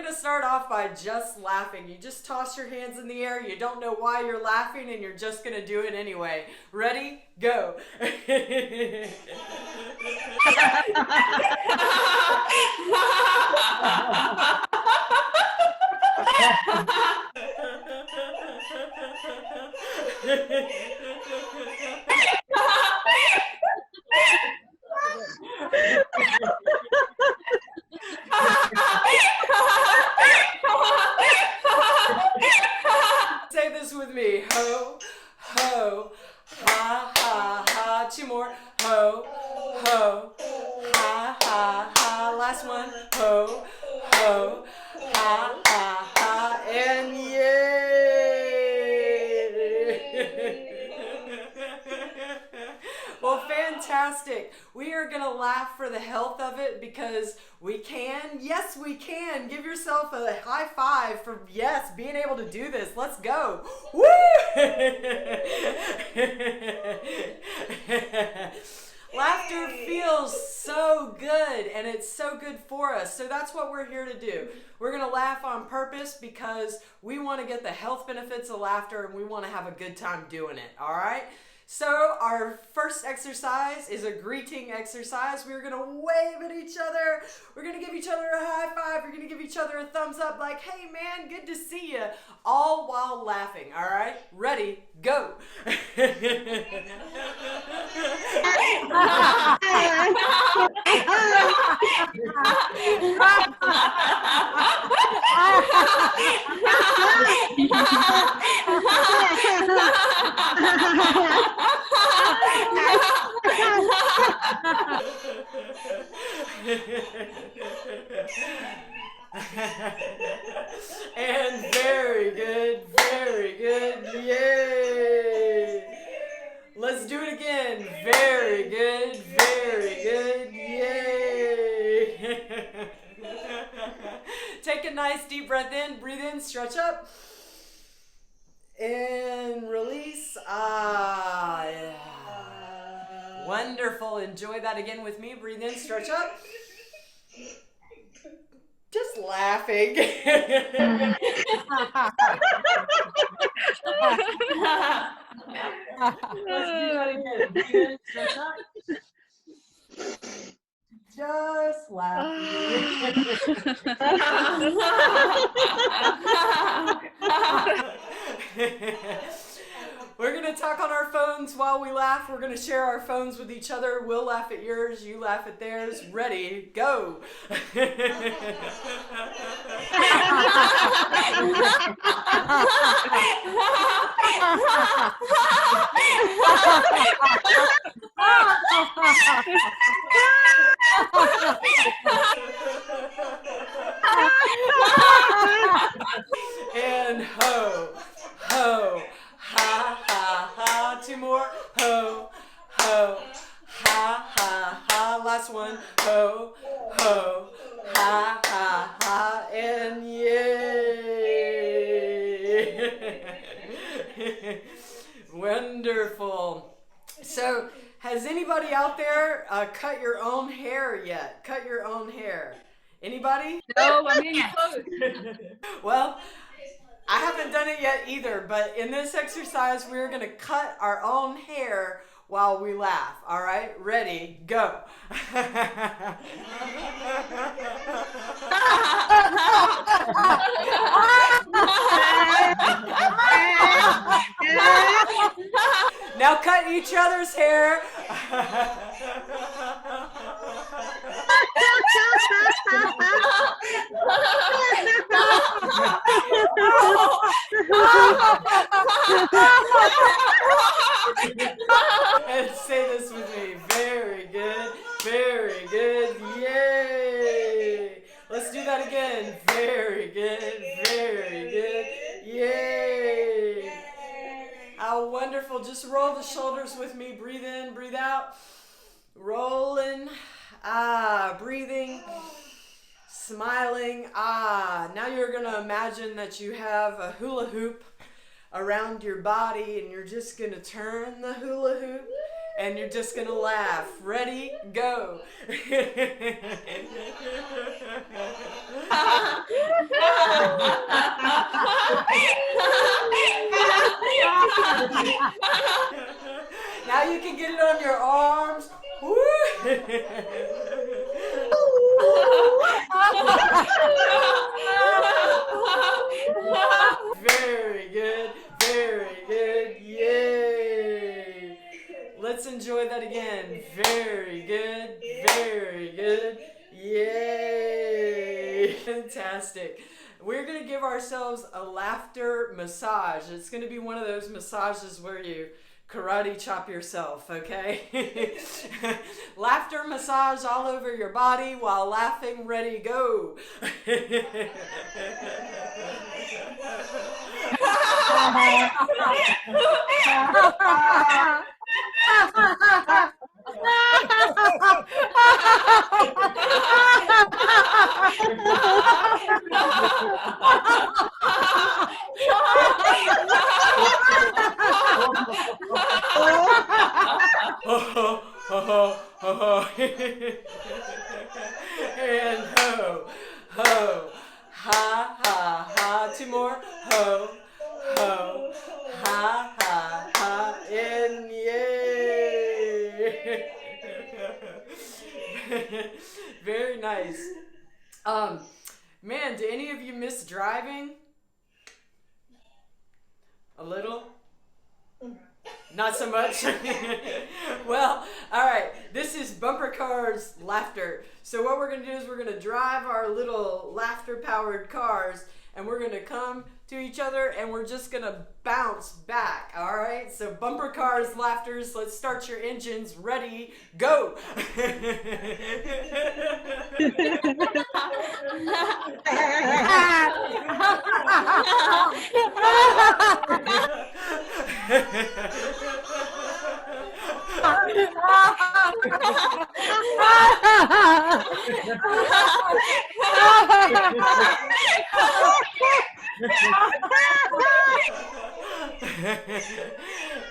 going to start off by just laughing. You just toss your hands in the air. You don't know why you're laughing, and you're just going to do it anyway. Ready? Go. Say this with me. Ho, ho, ha, ha, ha. Two more. Ho, ho, ha, ha, ha. Last one. Ho, ho, ha, ha, ha. And yay! Well, fantastic. We are going to laugh for the health of it because we can. Yes, we can. Give yourself a high five for, yes, being able to do this. Let's go. Woo! Laughter feels so good, and it's so good for us. So that's what we're here to do. We're going to laugh on purpose because we want to get the health benefits of laughter, and we want to have a good time doing it, all right? So our first exercise is a greeting exercise. We're going to wave at each other. We're going to give each other a high five. We're going to give each other a thumbs up like, hey, man, good to see you, all while laughing, all right? Ready, go. And very good, very good, yay! Let's do it again, very good, yay! Take a nice deep breath in, breathe in, stretch up, and release, ah, yeah. Wonderful, enjoy that again with me, breathe in, stretch up. Just laughing. Let's do that again. Breathe in, stretch up. Just laughing. We're going to talk on our phones while we laugh. We're going to share our phones with each other. We'll laugh at yours. You laugh at theirs. Ready, go. And ho, ho, ha, ha, ha. Two more. Ho, ho, ha, ha, ha. Last one. Ho, ho, ha, ha, ha. And yay. Wonderful. So, has anybody out there cut your own hair yet? Cut your own hair. Anybody? No, I'm getting close. Well, I haven't done it yet either, but in this exercise, we're going to cut our own hair while we laugh. All right? Ready? Go. Now cut each other's hair. And say this with me. Very good. Very good. Yay. Let's do that again. Very good. Very good. Yay. How wonderful. Just roll the shoulders with me. Breathe in, breathe out. Rolling. Ah, breathing. Smiling. Ah, now you're going to imagine that you have a hula hoop around your body and you're just going to turn the hula hoop and you're just going to laugh. Ready? Go. Now you can get it on your arms. Woo! Very good. Very good. Yay. Let's enjoy that again. Very good. Very good. Yay. Fantastic. We're going to give ourselves a laughter massage. It's going to be one of those massages where you karate chop yourself, okay? Laughter massage all over your body while laughing. Ready, go. And ho, ho, ha, ha, ha. Two more. Ho, ho, ha, ha, ha. And yay. Very nice. Man, do any of you miss driving? A little? Not so much? Well, all right. This is Bumper Cars Laughter. So what we're going to do is we're going to drive our little laughter-powered cars, and we're going to come to each other, and we're just going to bounce back, all right? So Bumper Cars Laughters, let's start your engines. Ready, go!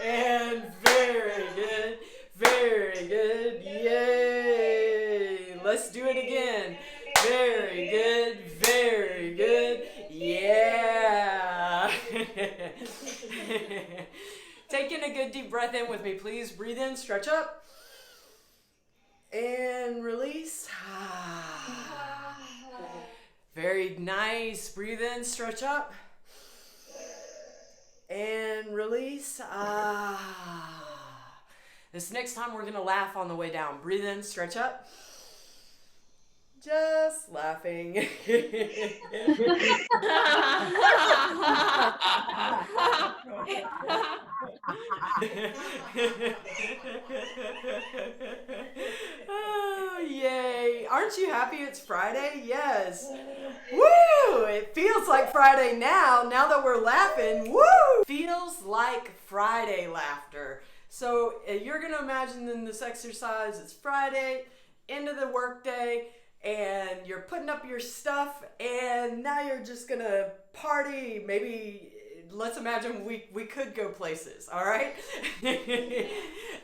And very good, very good, yay! Let's do it again. Very good, very good, yeah! Taking a good deep breath in with me, please. Breathe in, stretch up, and release. Very nice. Breathe in, stretch up, and release. This next time we're going to laugh on the way down. Breathe in, stretch up. Just laughing. Oh, yay. Aren't you happy it's Friday? Yes. Woo! It feels like Friday now that we're laughing. Woo! Feels like Friday laughter. So you're going to imagine in this exercise, it's Friday, end of the workday, and you're putting up your stuff, and now you're just going to party. Maybe, let's imagine we could go places, all right?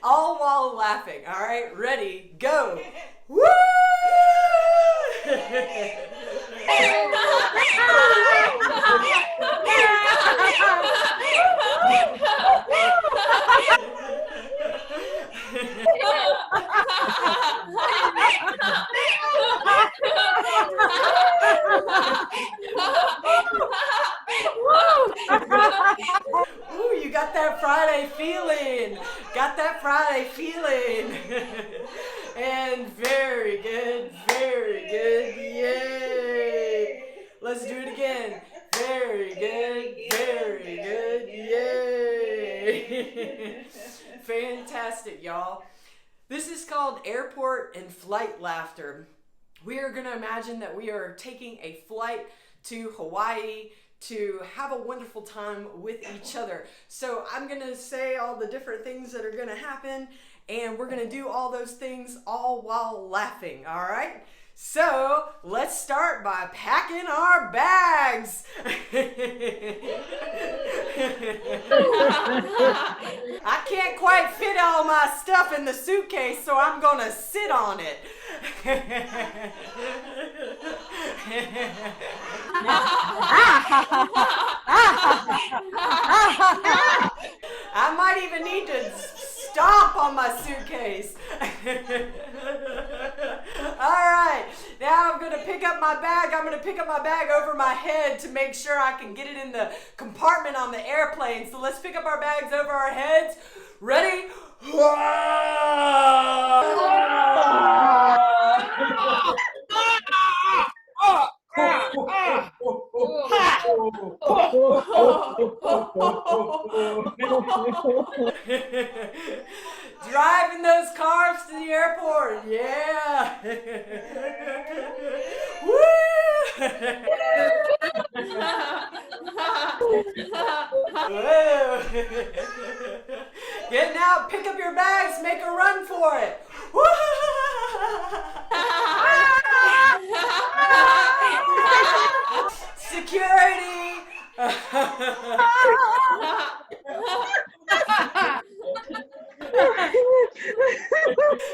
All while laughing, all right? Ready, go. Woo! Ooh, you got that Friday feeling. Got that Friday feeling. And very good, yay. Let's do it again. Very good, yay. Fantastic, y'all. This is called airport and flight laughter. We are going to imagine that we are taking a flight to Hawaii to have a wonderful time with each other. So I'm going to say all the different things that are going to happen, and we're going to do all those things all while laughing, all right? So let's start by packing our bags. I can't quite fit all my stuff in the suitcase, so I'm going to sit on it. I might even need to stomp on my suitcase. Alright, now I'm going to pick up my bag. I'm going to pick up my bag over my head to make sure I can get it in the compartment on the airplane. So let's pick up our bags over our heads. Ready? Driving those cars to the airport. Yeah. Woo! Getting out, pick up your bags, make a run for it. Security.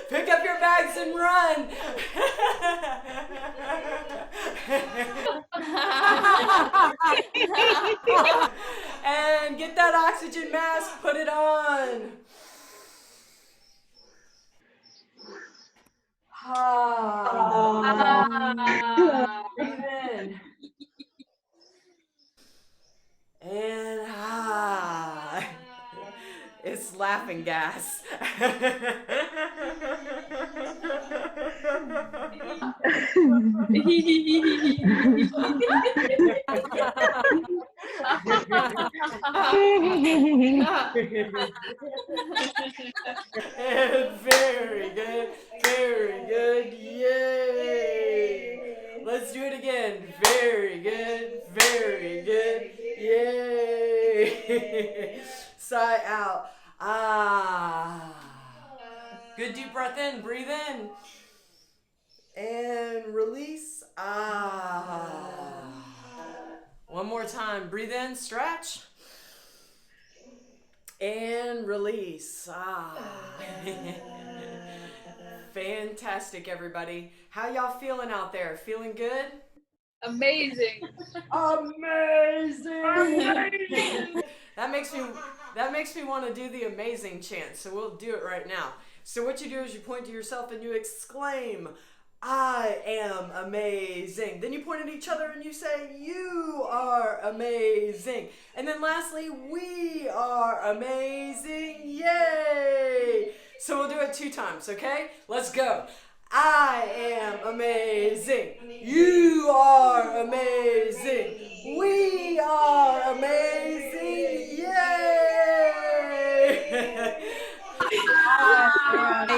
Pick up your bags and run. And get that oxygen mask, put it on. Breathe in. And it's laughing gas. And very good, very good, yay! Let's do it again. Very good, very good, yay! Sigh out. Good deep breath in, breathe in. And release. One more time, breathe in, stretch. And release. Fantastic, everybody. How y'all feeling out there? Feeling good? Amazing. Amazing. That makes me want to do the amazing chant. So we'll do it right now. So what you do is you point to yourself and you exclaim, I am amazing. Then you point at each other and you say, you are amazing. And then lastly, we are amazing. Yay! So we'll do it 2 times, okay? Let's go. I am amazing. You are amazing. We are amazing. Yay!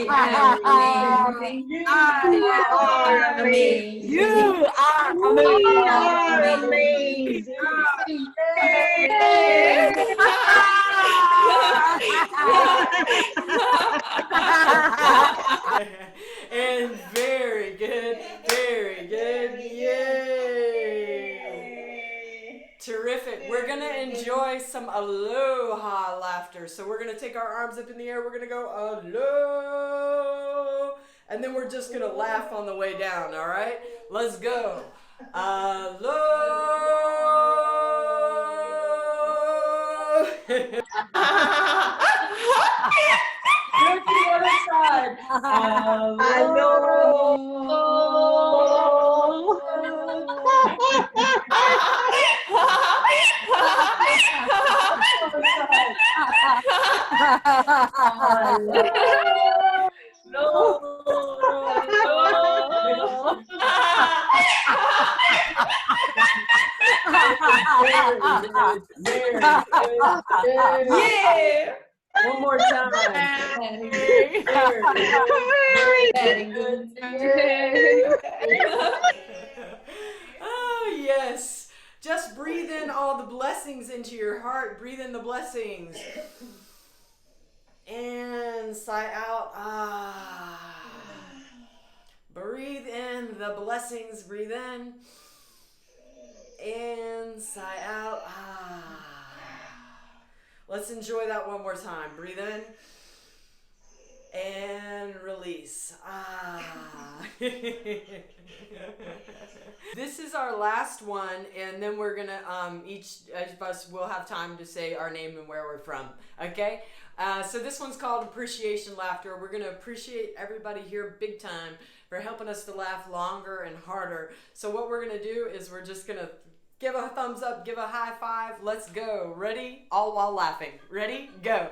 I am amazing. I am amazing. You are amazing. And very good, very good, yay! Terrific. We're gonna enjoy some aloha laughter. So we're gonna take our arms up in the air. We're gonna go aloha, and then we're just gonna laugh on the way down. All right? Let's go. Aloha. Do it to the other side. Yeah. One more time. Very good. Oh, yes. Just breathe in all the blessings into your heart. Breathe in the blessings. And sigh out. Breathe in the blessings. Breathe in. And sigh out. Let's enjoy that one more time. Breathe in. And and release. This is our last one, and then we're gonna each of us will have time to say our name and where we're from. Okay, so this one's called Appreciation Laughter. We're gonna appreciate everybody here big time for helping us to laugh longer and harder. So what we're gonna do is we're just gonna give a thumbs up, give a high five. Let's go. Ready? All while laughing. Ready? Go.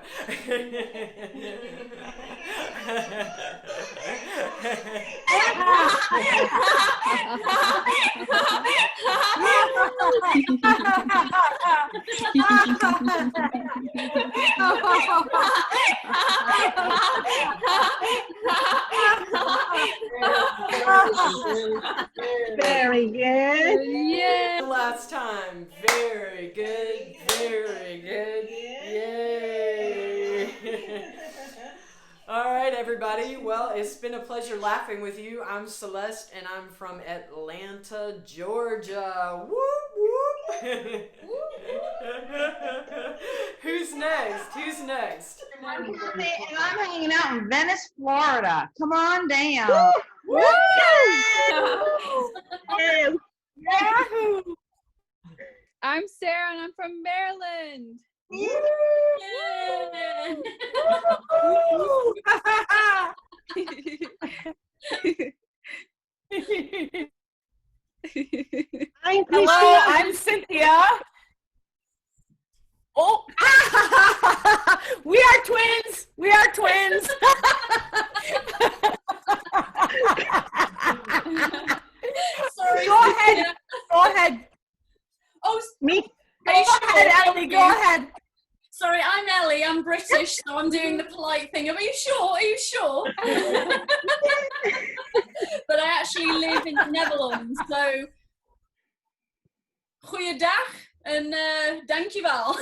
Very good. Yeah. Last time. Very good. Very good. Yay. All right, everybody. Well, it's been a pleasure laughing with you. I'm Celeste, and I'm from Atlanta, Georgia. Whoop, whoop. Who's next? Who's next? I'm Kathy, and I'm hanging out in Venice, Florida. Come on down. Woo! Yahoo! I'm Sarah and I'm from Maryland. I'm Hello, I'm Cynthia. Oh, we are twins. We are twins. Sorry. Go ahead. Go ahead. Oh, me. are you Go ahead, sure? Ellie. Go ahead. Sorry, I'm Ellie. I'm British, so I'm doing the polite thing. Are you sure? Are you sure? But I actually live in the Netherlands, so goeiedag and dankjewel.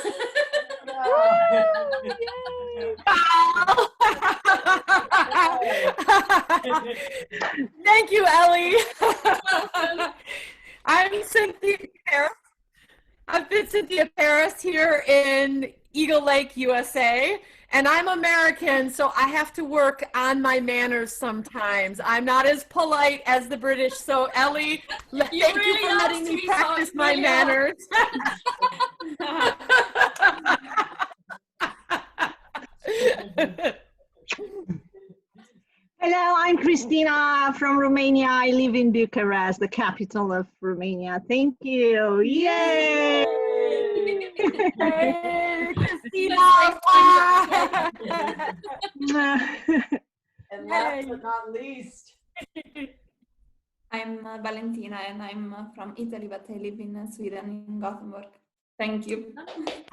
Thank you, Ellie. Welcome. I'm Cynthia Paris. I've been Cynthia Paris here in Eagle Lake, USA, and I'm American, so I have to work on my manners sometimes. I'm not as polite as the British, so Ellie, thank you really for are, letting me sweetheart, practice my really are. manners. Hello, I'm Christina from Romania. I live in Bucharest, the capital of Romania. Thank you. Yay! Hey, Christina. And last but not least. I'm Valentina and I'm from Italy, but I live in Sweden, in Gothenburg. Thank you.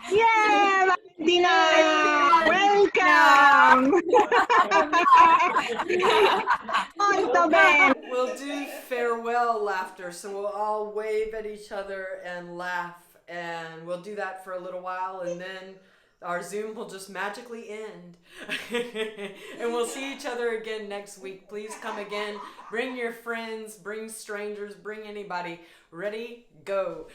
Yeah, Valentina! Welcome! Molto bene. We'll do farewell laughter, so we'll all wave at each other and laugh, and we'll do that for a little while, and then our Zoom will just magically end. And we'll see each other again next week. Please come again. Bring your friends, bring strangers, bring anybody. Ready? Go.